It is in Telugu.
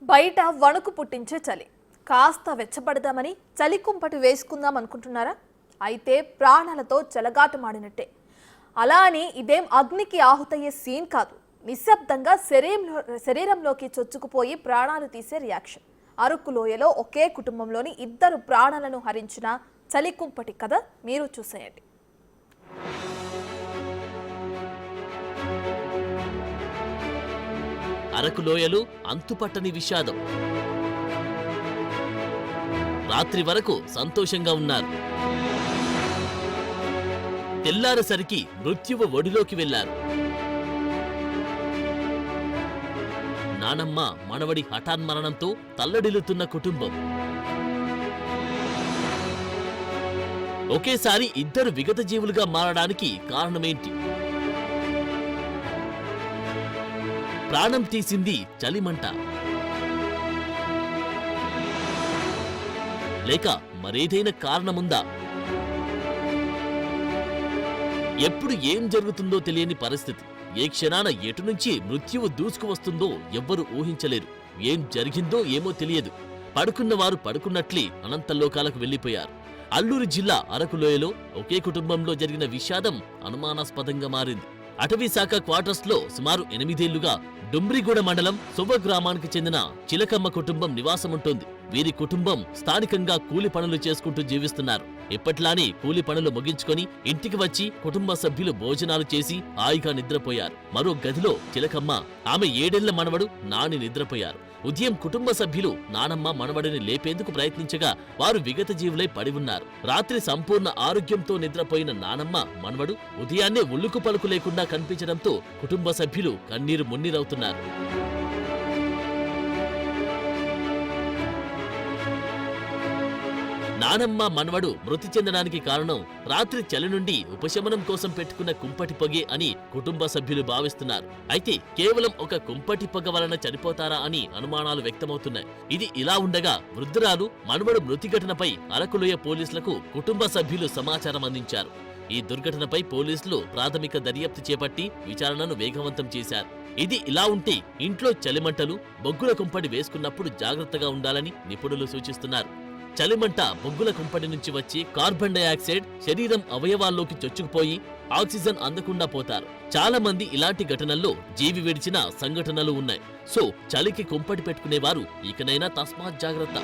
బయట వణుకు పుట్టించే చలి. కాస్త వెచ్చబడదామని చలి కుంపటి వేసుకుందాం అనుకుంటున్నారా? అయితే ప్రాణాలతో చెలగాటమాడినట్టే. అలా అని ఇదేం అగ్నికి ఆహుతయ్యే సీన్ కాదు. నిశ్శబ్దంగా శరీరంలోకి చొచ్చుకుపోయి ప్రాణాలు తీసే రియాక్షన్. అరకు లోయలో ఒకే కుటుంబంలోని 2 ప్రాణాలను హరించిన చలి కుంపటి కథ మీరు చూసేయండి. అరకు లోయలో అంతుపట్టని విషాదం. రాత్రి వరకు సంతోషంగా ఉన్నారు. తెల్లారేసరికి మృత్యువు ఒడిలోకి వెళ్లారు. నానమ్మ మనవడి హఠాన్మరణంతో తల్లడిల్లుతున్న కుటుంబం. ఒకేసారి 2 విగత జీవులుగా మారడానికి కారణమేంటి? ప్రాణం తీసింది చలిమంట, లేక మరేదైనా కారణముందా? ఎప్పుడు ఏం జరుగుతుందో తెలియని పరిస్థితి. ఏ క్షణాన ఎటు నుంచి మృత్యువు దూసుకువస్తుందో ఎవ్వరూ ఊహించలేరు. ఏం జరిగిందో ఏమో తెలియదు. పడుకున్నవారు పడుకున్నట్లే అనంతలోకాలకు వెళ్లిపోయారు. అల్లూరు జిల్లా అరకులోయలో ఒకే కుటుంబంలో జరిగిన విషాదం అనుమానాస్పదంగా మారింది. అటవీ శాఖ క్వార్టర్స్ లో సుమారు 8 ఏళ్లుగా డుమ్రిగూడ మండలం సువ గ్రామానికి చెందిన చిలకమ్మ కుటుంబం నివాసముంటోంది. వీరి కుటుంబం స్థానికంగా కూలి పనులు చేసుకుంటూ జీవిస్తున్నారు. ఎప్పట్లానే కూలి పనులు ముగించుకొని ఇంటికి వచ్చి కుటుంబ సభ్యులు భోజనాలు చేసి హాయిగా నిద్రపోయారు. మరో గదిలో చిలకమ్మ, ఆమె 7 ఏళ్ల మనవడు నాని నిద్రపోయారు. ఉదయం కుటుంబ సభ్యులు నానమ్మ మనవడిని లేపేందుకు ప్రయత్నించగా వారు విగత జీవులై పడి ఉన్నారు. రాత్రి సంపూర్ణ ఆరోగ్యంతో నిద్రపోయిన నానమ్మ మనవడు ఉదయాన్నే ఉల్లుకు పలుకు లేకుండా కనిపించడంతో కుటుంబ సభ్యులు కన్నీరు మున్నీరవుతున్నారు. నానమ్మ మనవడు మృతి చెందడానికి కారణం రాత్రి చలి నుండి ఉపశమనం కోసం పెట్టుకున్న కుంపటి పొగే అని కుటుంబ సభ్యులు భావిస్తున్నారు. అయితే కేవలం ఒక కుంపటి పొగ వలన చనిపోతారా అని అనుమానాలు వ్యక్తమవుతున్నాయి. ఇది ఇలా ఉండగా వృద్ధురాలు మనవడు మృతి ఘటనపై అరకులోయ పోలీసులకు కుటుంబ సభ్యులు సమాచారం అందించారు. ఈ దుర్ఘటనపై పోలీసులు ప్రాథమిక దర్యాప్తు చేపట్టి విచారణను వేగవంతం చేశారు. ఇది ఇలా ఉంటే ఇంట్లో చలిమంటలు, బొగ్గుల కుంపటి వేసుకున్నప్పుడు జాగ్రత్తగా ఉండాలని నిపుణులు సూచిస్తున్నారు. చలిమంట బొగ్గుల కుంపటి నుంచి వచ్చి కార్బన్ డయాక్సైడ్ శరీరం అవయవాల్లోకి చొచ్చుకుపోయి ఆక్సిజన్ అందకుండా పోతారు. చాలా మంది ఇలాంటి ఘటనల్లో జీవి విడిచిన సంఘటనలు ఉన్నాయి. సో చలికి కుంపటి పెట్టుకునేవారు ఇకనైనా తస్మాత్ జాగ్రత్త.